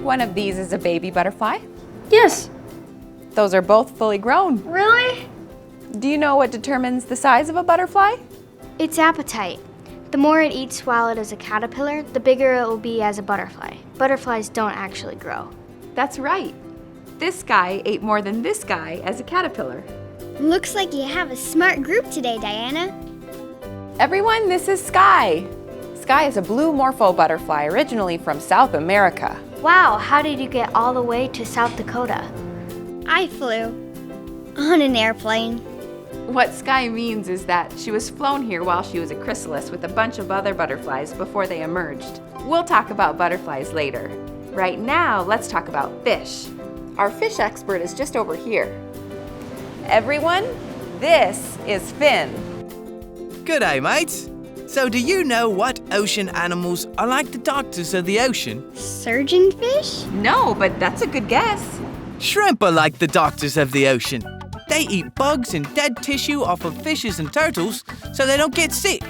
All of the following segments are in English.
one of these is a baby butterfly? Yes. Those are both fully grown. Really? Do you know what determines the size of a butterfly? Its appetite. The more it eats while it is a caterpillar, the bigger it will be as a butterfly. Butterflies don't actually grow. That's right. This guy ate more than this guy as a caterpillar. Looks like you have a smart group today, Diana. Everyone, this is Sky. Sky is a blue morpho butterfly originally from South America. Wow, how did you get all the way to South Dakota? I flew on an airplane. What Sky means is that she was flown here while she was a chrysalis with a bunch of other butterflies before they emerged. We'll talk about butterflies later. Right now, let's talk about fish. Our fish expert is just over here. Everyone, this is Finn. G'day, mates. So do you know what ocean animals are like the doctors of the ocean? Surgeon fish? No, but that's a good guess. Shrimp are like the doctors of the ocean. They eat bugs and dead tissue off of fishes and turtles so they don't get sick.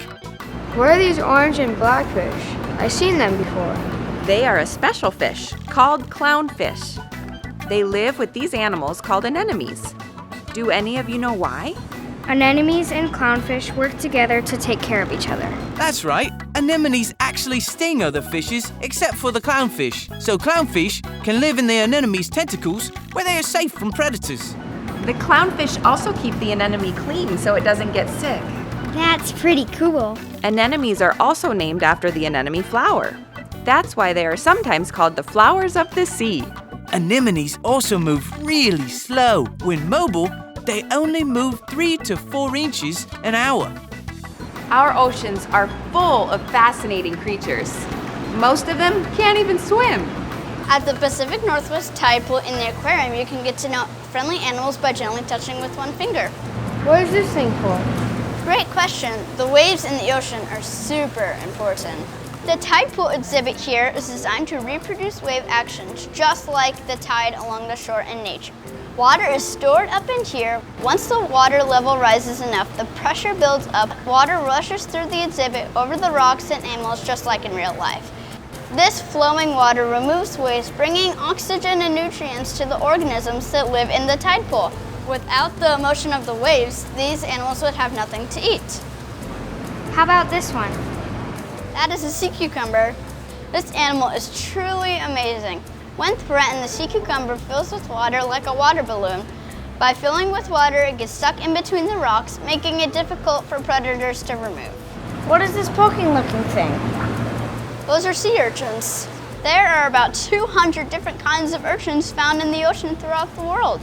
What are these orange and black fish? I've seen them before. They are a special fish called clownfish. They live with these animals called anemones. Do any of you know why? Anemones and clownfish work together to take care of each other. That's right. Anemones actually sting other fishes except for the clownfish. So clownfish can live in the anemone's tentacles where they are safe from predators. The clownfish also keep the anemone clean so it doesn't get sick. That's pretty cool. Anemones are also named after the anemone flower. That's why they are sometimes called the flowers of the sea. Anemones also move really slow. When mobile, they only move 3 to 4 inches an hour. Our oceans are full of fascinating creatures. Most of them can't even swim. At the Pacific Northwest tide pool in the aquarium, you can get to know friendly animals by gently touching with one finger. What is this thing for? Great question. The waves in the ocean are super important. The tide pool exhibit here is designed to reproduce wave actions just like the tide along the shore in nature. Water is stored up in here. Once the water level rises enough, the pressure builds up. Water rushes through the exhibit over the rocks and animals just like in real life. This flowing water removes waste, bringing oxygen and nutrients to the organisms that live in the tide pool. Without the motion of the waves, these animals would have nothing to eat. How about this one? That is a sea cucumber. This animal is truly amazing. When threatened, the sea cucumber fills with water like a water balloon. By filling with water, it gets stuck in between the rocks, making it difficult for predators to remove. What is this poking looking thing? Those are sea urchins. There are about 200 different kinds of urchins found in the ocean throughout the world.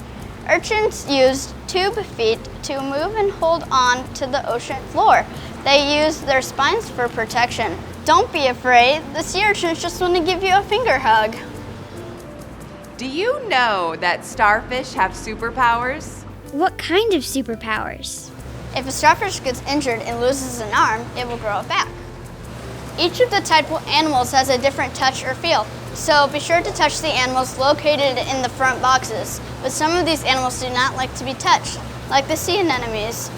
Urchins use tube feet to move and hold on to the ocean floor. They use their spines for protection. Don't be afraid, the sea urchins just want to give you a finger hug. Do you know that starfish have superpowers? What kind of superpowers? If a starfish gets injured and loses an arm, it will grow it back. Each of the tide pool animals has a different touch or feel, so be sure to touch the animals located in the front boxes. But some of these animals do not like to be touched, like the sea anemones.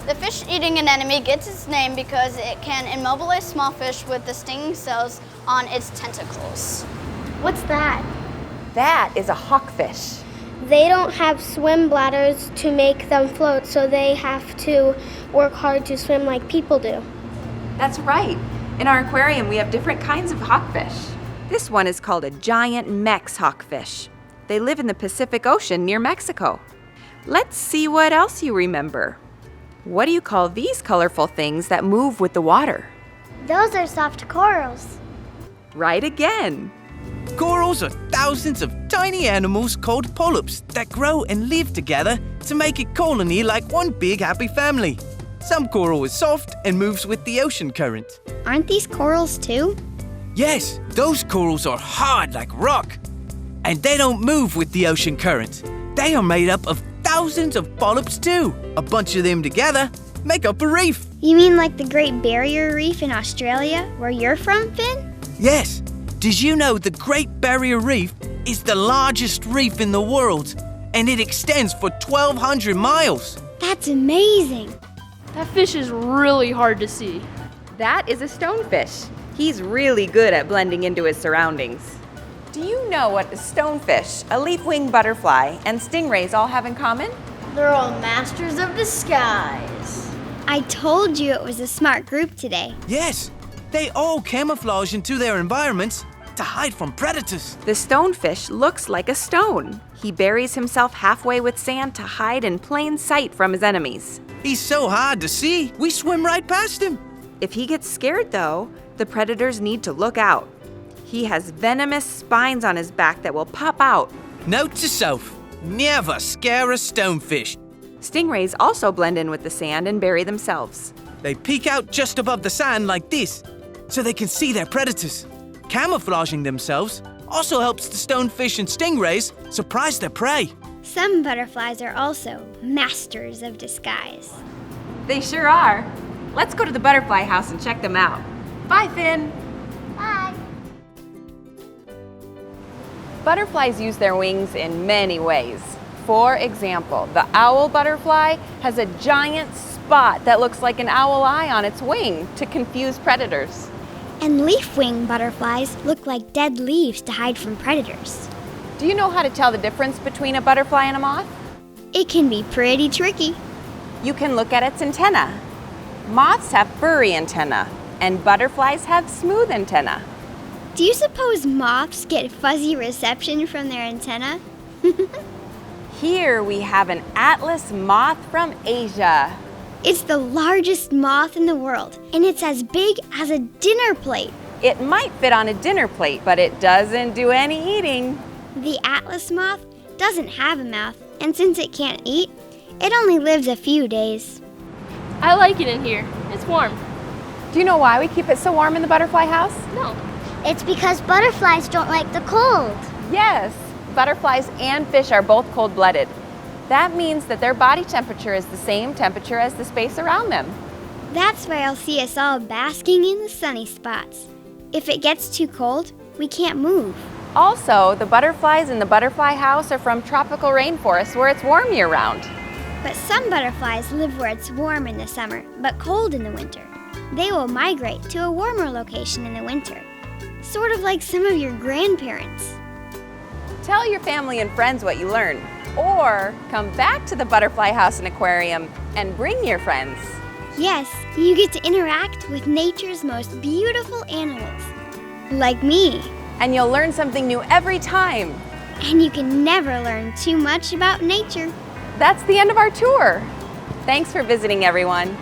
The fish-eating anemone gets its name because it can immobilize small fish with the stinging cells on its tentacles. What's that? That is a hawkfish. They don't have swim bladders to make them float, so they have to work hard to swim like people do. That's right. In our aquarium, we have different kinds of hawkfish. This one is called a giant Mex hawkfish. They live in the Pacific Ocean near Mexico. Let's see what else you remember. What do you call these colorful things that move with the water? Those are soft corals. Right again. Corals are thousands of tiny animals called polyps that grow and live together to make a colony like one big happy family. Some coral is soft and moves with the ocean current. Aren't these corals too? Yes, those corals are hard like rock. And they don't move with the ocean current. They are made up of thousands of polyps too. A bunch of them together make up a reef. You mean like the Great Barrier Reef in Australia, where you're from, Finn? Yes. Did you know the Great Barrier Reef is the largest reef in the world, and it extends for 1,200 miles? That's amazing. That fish is really hard to see. That is a stonefish. He's really good at blending into his surroundings. Do you know what a stonefish, a leaf-winged butterfly, and stingrays all have in common? They're all masters of disguise. I told you it was a smart group today. Yes, they all camouflage into their environments to hide from predators. The stonefish looks like a stone. He buries himself halfway with sand to hide in plain sight from his enemies. He's so hard to see, we swim right past him. If he gets scared, though, the predators need to look out. He has venomous spines on his back that will pop out. Note to self, never scare a stonefish. Stingrays also blend in with the sand and bury themselves. They peek out just above the sand like this, so they can see their predators. Camouflaging themselves also helps the stonefish and stingrays surprise their prey. Some butterflies are also masters of disguise. They sure are. Let's go to the butterfly house and check them out. Bye, Finn. Bye. Butterflies use their wings in many ways. For example, the owl butterfly has a giant spot that looks like an owl eye on its wing to confuse predators. And leaf-wing butterflies look like dead leaves to hide from predators. Do you know how to tell the difference between a butterfly and a moth? It can be pretty tricky. You can look at its antenna. Moths have furry antenna, and butterflies have smooth antenna. Do you suppose moths get fuzzy reception from their antenna? Here we have an atlas moth from Asia. It's the largest moth in the world, and it's as big as a dinner plate. It might fit on a dinner plate, but it doesn't do any eating. The atlas moth doesn't have a mouth, and since it can't eat, it only lives a few days. I like it in here. It's warm. Do you know why we keep it so warm in the butterfly house? No. It's because butterflies don't like the cold. Yes, butterflies and fish are both cold-blooded. That means that their body temperature is the same temperature as the space around them. That's why I'll see us all basking in the sunny spots. If it gets too cold, we can't move. Also, the butterflies in the butterfly house are from tropical rainforests where it's warm year-round. But some butterflies live where it's warm in the summer, but cold in the winter. They will migrate to a warmer location in the winter, sort of like some of your grandparents. Tell your family and friends what you learned, or come back to the Butterfly House and Aquarium and bring your friends. Yes, you get to interact with nature's most beautiful animals, like me. And you'll learn something new every time. And you can never learn too much about nature. That's the end of our tour. Thanks for visiting, everyone.